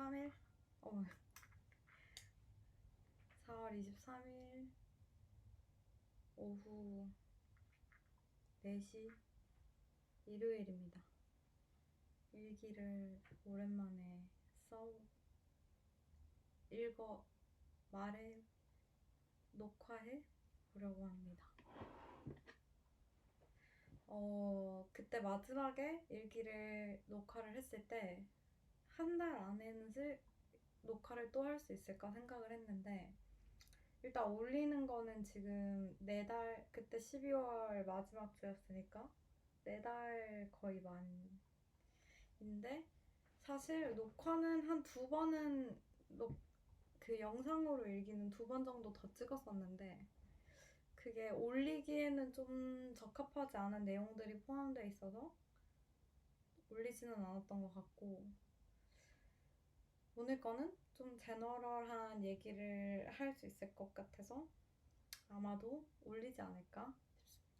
23일? 4월 23일 오후 4시 일요일입니다. 일기를 오랜만에 녹화해 보려고 합니다. 그때 마지막에 일기를 녹화를 했을 때 한 달 안에는 녹화를 또 할 수 있을까 생각을 했는데, 일단 올리는 거는 지금 4달, 그때 12월 마지막 주였으니까 4달 거의 만인데, 사실 녹화는 한 2번은 그 영상으로 일기는 2번 정도 더 찍었었는데, 그게 올리기에는 좀 적합하지 않은 내용들이 포함되어 있어서 올리지는 않았던 것 같고, 오늘 거는 좀 제너럴한 얘기를 할 수 있을 것 같아서 아마도 올리지 않을까 싶습니다.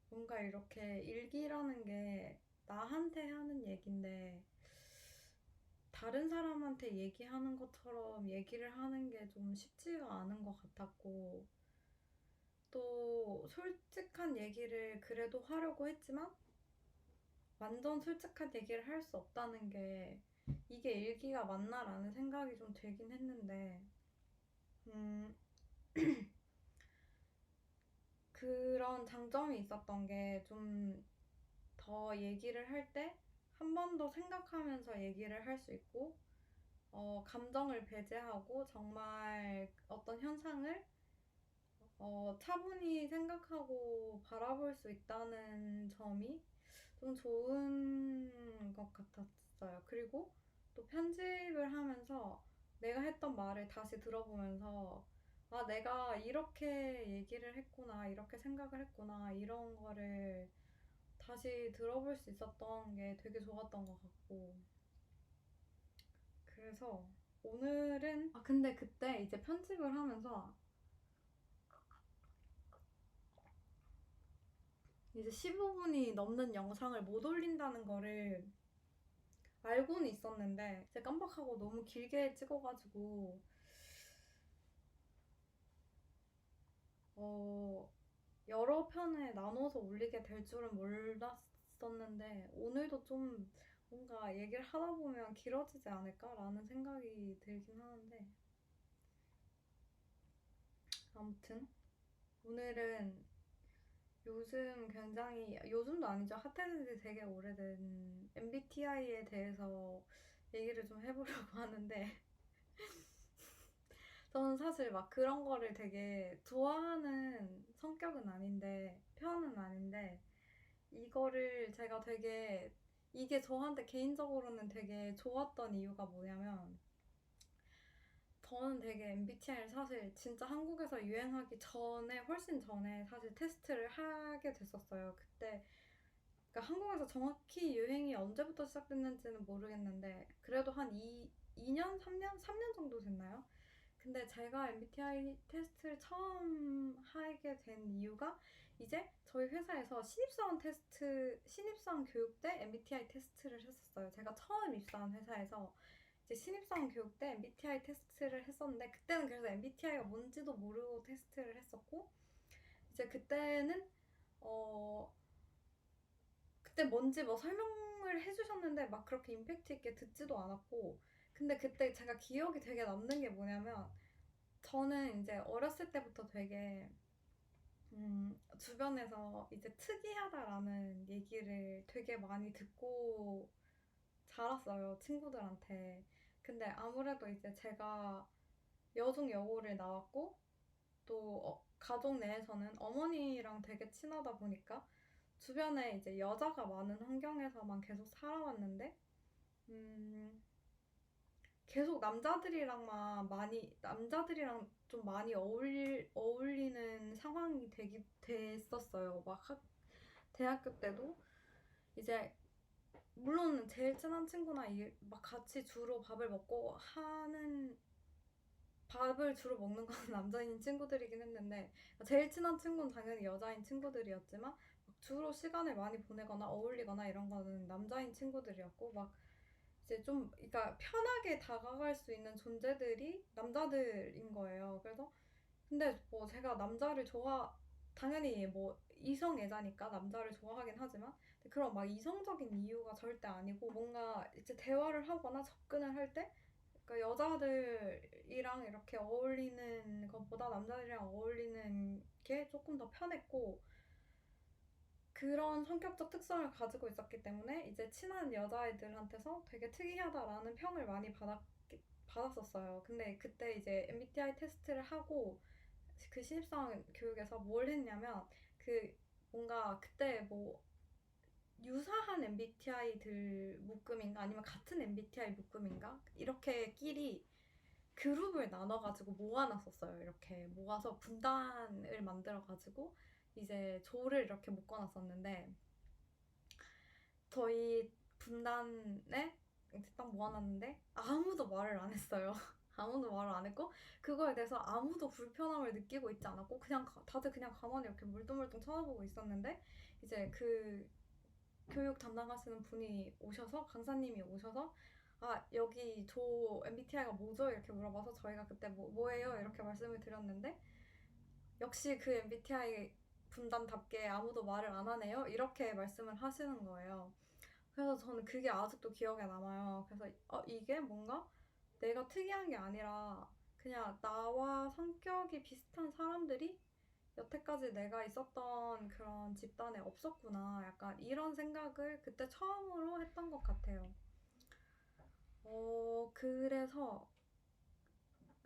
뭔가 이렇게 일기라는 게 나한테 하는 얘긴데 다른 사람한테 얘기하는 것처럼 얘기를 하는 게 좀 쉽지가 않은 것 같았고, 또 솔직한 얘기를 그래도 하려고 했지만 완전 솔직한 얘기를 할 수 없다는 게 이게 일기가 맞나라는 생각이 좀 들긴 했는데, 그런 장점이 있었던 게 좀 더 얘기를 할 때 한 번 더 생각하면서 얘기를 할 수 있고, 감정을 배제하고 정말 어떤 현상을 차분히 생각하고 바라볼 수 있다는 점이 좀 좋은 것 같았어요. 그리고 또 편집을 하면서 내가 했던 말을 다시 들어보면서, 아, 내가 이렇게 얘기를 했구나, 이렇게 생각을 했구나, 이런 거를 다시 들어볼 수 있었던 게 되게 좋았던 것 같고, 그래서 오늘은, 근데 그때 이제 편집을 하면서 이제 15분이 넘는 영상을 못 올린다는 거를 알고는 있었는데 이제 깜빡하고 너무 길게 찍어가지고 여러 편에 나눠서 올리게 될 줄은 몰랐었는데, 오늘도 좀 뭔가 얘기를 하다 보면 길어지지 않을까라는 생각이 들긴 하는데, 아무튼 오늘은 요즘도 아니죠. 핫해진 지 되게 오래된 MBTI에 대해서 얘기를 좀 해보려고 하는데, 저는 사실 막 그런 거를 되게 좋아하는 성격은 아닌데, 편은 아닌데, 이거를 제가 이게 저한테 개인적으로는 되게 좋았던 이유가 뭐냐면, 저는 되게 MBTI를 사실 진짜 한국에서 유행하기 전에, 훨씬 전에 사실 테스트를 하게 됐었어요. 그때, 그러니까 한국에서 정확히 유행이 언제부터 시작됐는지는 모르겠는데, 그래도 한 2년, 3년 정도 됐나요? 근데 제가 MBTI 테스트를 처음 하게 된 이유가, 이제 저희 회사에서 신입사원 교육 때 MBTI 테스트를 했었어요. 제가 처음 입사한 회사에서 이제 신입사원 교육 때 MBTI 테스트를 했었는데, 그때는 그래서 MBTI가 뭔지도 모르고 테스트를 했었고, 이제 그때 뭔지 뭐 설명을 해주셨는데 막 그렇게 임팩트 있게 듣지도 않았고, 근데 그때 제가 기억이 되게 남는 게 뭐냐면, 저는 이제 어렸을 때부터 되게 주변에서 이제 특이하다라는 얘기를 되게 많이 듣고 자랐어요, 친구들한테. 근데 아무래도 이제 제가 여중 여고를 나왔고, 또 가족 내에서는 어머니랑 되게 친하다 보니까 주변에 이제 여자가 많은 환경에서만 계속 살아왔는데, 계속 남자들이랑 좀 많이 어울리는 상황이 됐었어요. 대학교 때도 이제, 물론 제일 친한 친구나 막 같이 주로 밥을 주로 먹는 건 남자인 친구들이긴 했는데, 제일 친한 친구는 당연히 여자인 친구들이었지만, 막 주로 시간을 많이 보내거나 어울리거나 이런 거는 남자인 친구들이었고, 막 이제 좀 그러니까 편하게 다가갈 수 있는 존재들이 남자들인 거예요. 그래서 근데 뭐 제가 남자를 당연히 뭐 이성애자니까 남자를 좋아하긴 하지만 그런 막 이성적인 이유가 절대 아니고, 뭔가 이제 대화를 하거나 접근을 할 때 그러니까 여자들이랑 이렇게 어울리는 것보다 남자들이랑 어울리는 게 조금 더 편했고, 그런 성격적 특성을 가지고 있었기 때문에 이제 친한 여자애들한테서 되게 특이하다라는 평을 많이 받았었어요. 근데 그때 이제 MBTI 테스트를 하고 그 신입사원 교육에서 뭘 했냐면, 그 뭔가 그때 뭐 유사한 MBTI들 묶음인가 아니면 같은 MBTI 묶음인가 이렇게 끼리 그룹을 나눠가지고 모아놨었어요. 이렇게 모아서 분단을 만들어가지고 이제 조를 이렇게 묶어놨었는데, 저희 분단에 이제 딱 모아놨는데 아무도 말을 안 했어요. 아무도 말을 안 했고, 그거에 대해서 아무도 불편함을 느끼고 있지 않았고, 그냥 다들 그냥 가만히 이렇게 물뚱물뚱 쳐다보고 있었는데, 이제 그 교육 담당하시는 분이 오셔서, 강사님이 오셔서, 아, 여기 조 MBTI가 뭐죠? 이렇게 물어봐서 저희가 그때 뭐예요? 이렇게 말씀을 드렸는데, 역시 그 MBTI 분단답게 아무도 말을 안 하네요. 이렇게 말씀을 하시는 거예요. 그래서 저는 그게 아직도 기억에 남아요. 그래서 이게 뭔가 내가 특이한 게 아니라 그냥 나와 성격이 비슷한 사람들이 여태까지 내가 있었던 그런 집단에 없었구나. 약간 이런 생각을 그때 처음으로 했던 것 같아요. 그래서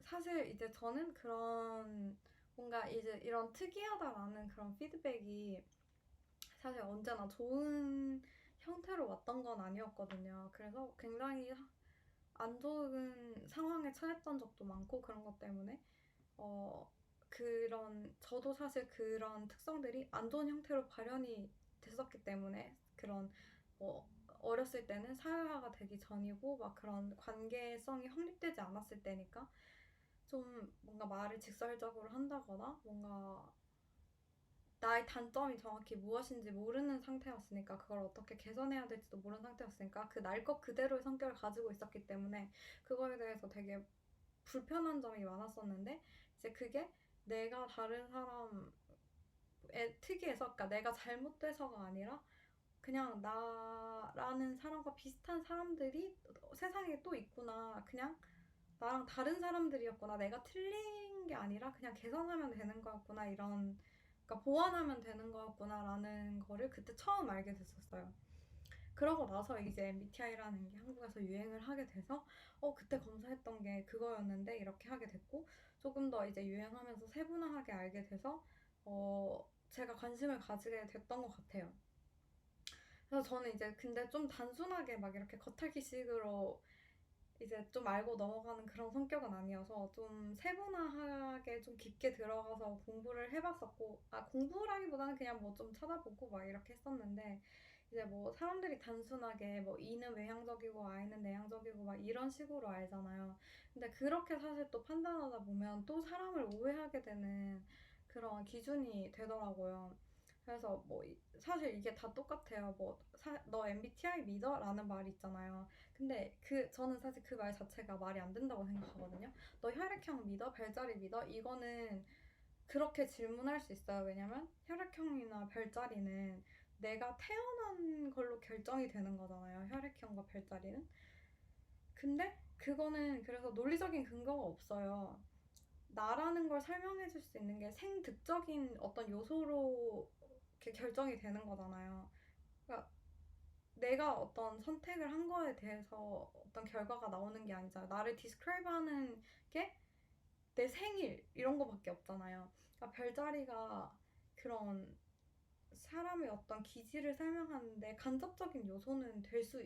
사실 이제 저는 그런 뭔가 이제 이런 특이하다라는 그런 피드백이 사실 언제나 좋은 형태로 왔던 건 아니었거든요. 그래서 굉장히 안 좋은 상황에 처했던 적도 많고, 그런 것 때문에 저도 사실 그런 특성들이 안 좋은 형태로 발현이 됐었기 때문에, 그런 뭐 어렸을 때는 사회화가 되기 전이고 막 그런 관계성이 확립되지 않았을 때니까 좀 뭔가 말을 직설적으로 한다거나, 뭔가 나의 단점이 정확히 무엇인지 모르는 상태였으니까, 그걸 어떻게 개선해야 될지도 모르는 상태였으니까, 그 날 것 그대로의 성격을 가지고 있었기 때문에 그거에 대해서 되게 불편한 점이 많았었는데, 이제 그게 내가 다른 사람에 특이해서, 그러니까 내가 잘못돼서가 아니라 그냥 나라는 사람과 비슷한 사람들이 세상에 또 있구나, 그냥 나랑 다른 사람들이었구나, 내가 틀린 게 아니라 그냥 개선하면 되는 거였구나, 이런, 그러니까 보완하면 되는 거였구나 라는 거를 그때 처음 알게 됐었어요. 그러고 나서 이제 MBTI라는 게 한국에서 유행을 하게 돼서 그때 검사했던 게 그거였는데 이렇게 하게 됐고, 조금 더 이제 유행하면서 세분화하게 알게 돼서 제가 관심을 가지게 됐던 것 같아요. 그래서 저는 이제 근데 좀 단순하게 막 이렇게 겉핥기식으로 이제 좀 알고 넘어가는 그런 성격은 아니어서 좀 세분화하게 좀 깊게 들어가서 공부를 해봤었고, 공부라기보다는 그냥 뭐 좀 찾아보고 막 이렇게 했었는데, 이제 뭐 사람들이 단순하게 뭐 E는 외향적이고 I는 내향적이고 막 이런 식으로 알잖아요. 근데 그렇게 사실 또 판단하다 보면 또 사람을 오해하게 되는 그런 기준이 되더라고요. 그래서 뭐 사실 이게 다 똑같아요. 뭐 너 MBTI 믿어? 라는 말이 있잖아요. 근데 저는 사실 그 말 자체가 말이 안 된다고 생각하거든요. 너 혈액형 믿어? 별자리 믿어? 이거는 그렇게 질문할 수 있어요. 왜냐면 혈액형이나 별자리는 내가 태어난 걸로 결정이 되는 거잖아요. 혈액형과 별자리는. 근데 그거는 그래서 논리적인 근거가 없어요. 나라는 걸 설명해 줄 수 있는 게 생득적인 어떤 요소로 이렇게 결정이 되는 거잖아요. 그러니까 내가 어떤 선택을 한 거에 대해서 어떤 결과가 나오는 게 아니잖아요. 나를 디스크라이브 하는 게 내 생일 이런 거밖에 없잖아요. 그러니까 별자리가 그런 사람의 어떤 기질을 설명하는데 간접적인 요소는 될 수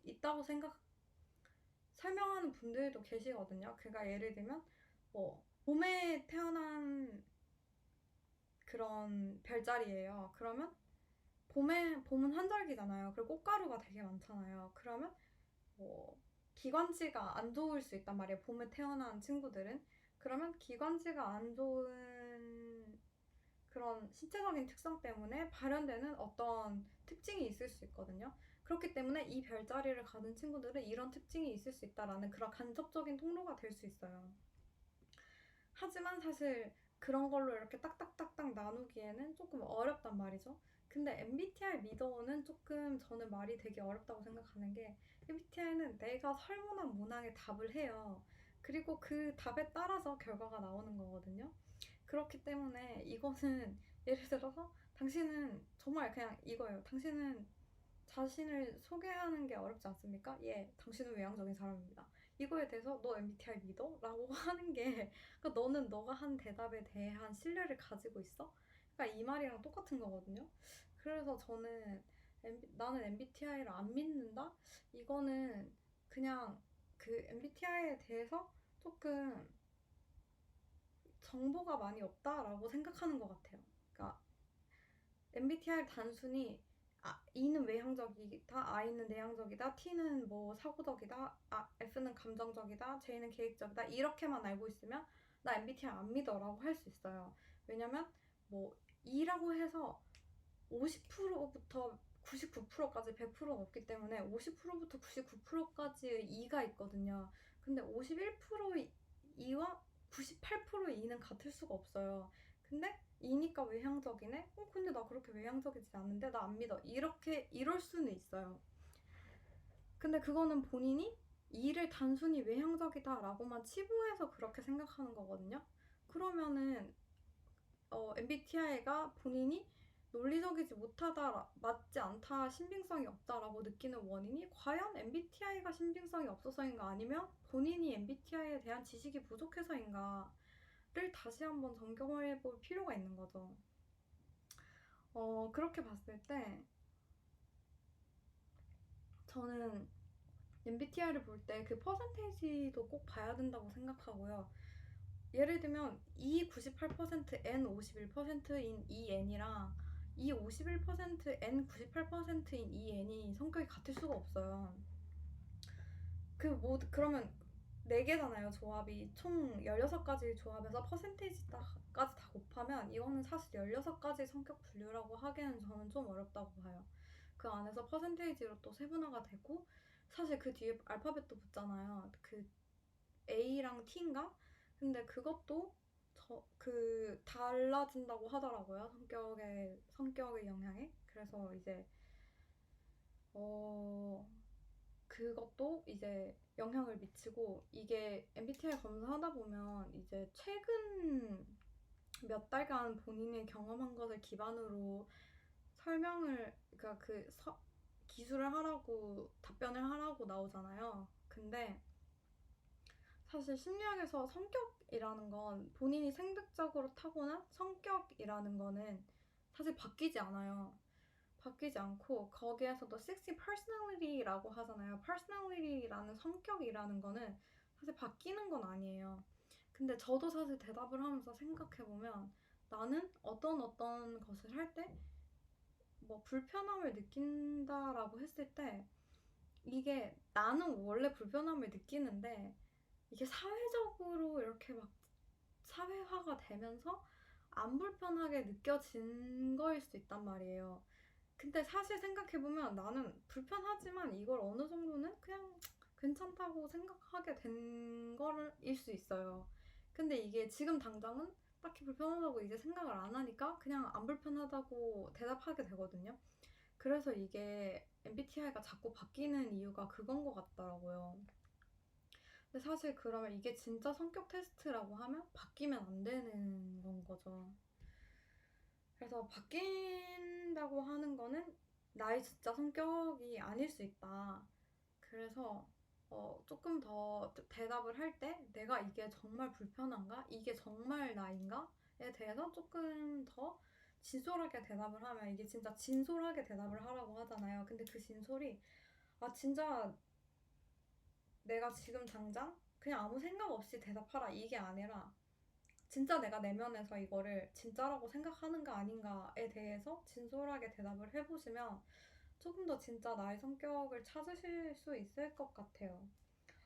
있다고 설명하는 분들도 계시거든요. 그러니까 예를 들면 뭐 봄에 태어난 그런 별자리예요. 그러면 봄은 한절기잖아요. 그리고 꽃가루가 되게 많잖아요. 그러면 뭐 기관지가 안 좋을 수 있단 말이에요. 봄에 태어난 친구들은. 그러면 기관지가 안 좋은 그런 신체적인 특성 때문에 발현되는 어떤 특징이 있을 수 있거든요. 그렇기 때문에 이 별자리를 가진 친구들은 이런 특징이 있을 수 있다라는 그런 간접적인 통로가 될 수 있어요. 하지만 사실 그런 걸로 이렇게 딱딱딱딱 나누기에는 조금 어렵단 말이죠. 근데 MBTI 미더는 조금 저는 말이 되게 어렵다고 생각하는 게 MBTI는 내가 설문한 문항에 답을 해요. 그리고 그 답에 따라서 결과가 나오는 거거든요. 그렇기 때문에 이거는 예를 들어서 당신은 정말 그냥 이거예요. 당신은 자신을 소개하는 게 어렵지 않습니까? 예, 당신은 외향적인 사람입니다. 이거에 대해서 너 MBTI 믿어? 라고 하는 게 그러니까 너는 너가 한 대답에 대한 신뢰를 가지고 있어? 그러니까 이 말이랑 똑같은 거거든요. 그래서 저는 나는 MBTI를 안 믿는다? 이거는 그냥 그 MBTI에 대해서 조금 정보가 많이 없다라고 생각하는 것 같아요. 그러니까 MBTI를 단순히 E는 외향적이다, I는 내향적이다, T는 뭐 사고적이다, F는 감정적이다, J는 계획적이다 이렇게만 알고 있으면 나 MBTI 안 믿어라고 할 수 있어요. 왜냐면 뭐 E라고 해서 50%부터 99%까지 100%가 없기 때문에 50%부터 99%까지의 E가 있거든요. 근데 51% E와 98% E는 같을 수가 없어요. 근데 E니까 외향적이네? 근데 나 그렇게 외향적이지 않는데? 나 안 믿어. 이렇게, 이럴 수는 있어요. 근데 그거는 본인이 E를 단순히 외향적이다라고만 치부해서 그렇게 생각하는 거거든요. 그러면은 MBTI가 본인이 논리적이지 못하다, 맞지 않다, 신빙성이 없다라고 느끼는 원인이 과연 MBTI가 신빙성이 없어서인가 아니면 본인이 MBTI에 대한 지식이 부족해서인가를 다시 한번 점검해 볼 필요가 있는 거죠. 그렇게 봤을 때 저는 MBTI를 볼 때 그 퍼센테이지도 꼭 봐야 된다고 생각하고요. 예를 들면 E 98% N 51%인 EN이랑 E 51% N 98%인 EN이 성격이 같을 수가 없어요. 그러면 4개잖아요, 조합이. 총 16가지 조합에서 퍼센테이지까지 다 곱하면 이거는 사실 16가지 성격 분류라고 하기에는 저는 좀 어렵다고 봐요. 그 안에서 퍼센테이지로 또 세분화가 되고 사실 그 뒤에 알파벳도 붙잖아요. 그 A랑 T인가? 근데 그것도 달라진다고 하더라고요. 성격의 영향에. 그래서 이제, 그것도 이제 영향을 미치고, 이게 MBTI 검사하다 보면 이제 최근 몇 달간 본인이 경험한 것을 기반으로 그러니까 기술을 하라고, 답변을 하라고 나오잖아요. 근데 사실 심리학에서 성격이라는 건 본인이 생득적으로 타고난 성격이라는 거는 사실 바뀌지 않아요. 바뀌지 않고 거기에서도 60 personality라고 하잖아요. personality라는 성격이라는 거는 사실 바뀌는 건 아니에요. 근데 저도 사실 대답을 하면서 생각해보면 나는 어떤 것을 할 때 뭐 불편함을 느낀다라고 했을 때 이게 나는 원래 불편함을 느끼는데 이게 사회적으로 이렇게 막 사회화가 되면서 안 불편하게 느껴진 거일 수 있단 말이에요. 근데 사실 생각해보면 나는 불편하지만 이걸 어느 정도는 그냥 괜찮다고 생각하게 된 거일 수 있어요. 근데 이게 지금 당장은 딱히 불편하다고 이제 생각을 안 하니까 그냥 안 불편하다고 대답하게 되거든요. 그래서 이게 MBTI가 자꾸 바뀌는 이유가 그건 것 같더라고요. 근데 사실 그러면 이게 진짜 성격 테스트라고 하면 바뀌면 안 되는 건 거죠. 그래서 바뀐다고 하는 거는 나의 진짜 성격이 아닐 수 있다. 그래서 조금 더 대답을 할 때 내가 이게 정말 불편한가? 이게 정말 나인가?에 대해서 조금 더 진솔하게 대답을 하면 이게 진짜 진솔하게 대답을 하라고 하잖아요. 근데 그 진솔이 진짜 내가 지금 당장 그냥 아무 생각 없이 대답하라 이게 아니라 진짜 내가 내면에서 이거를 진짜라고 생각하는가 아닌가에 대해서 진솔하게 대답을 해보시면 조금 더 진짜 나의 성격을 찾으실 수 있을 것 같아요.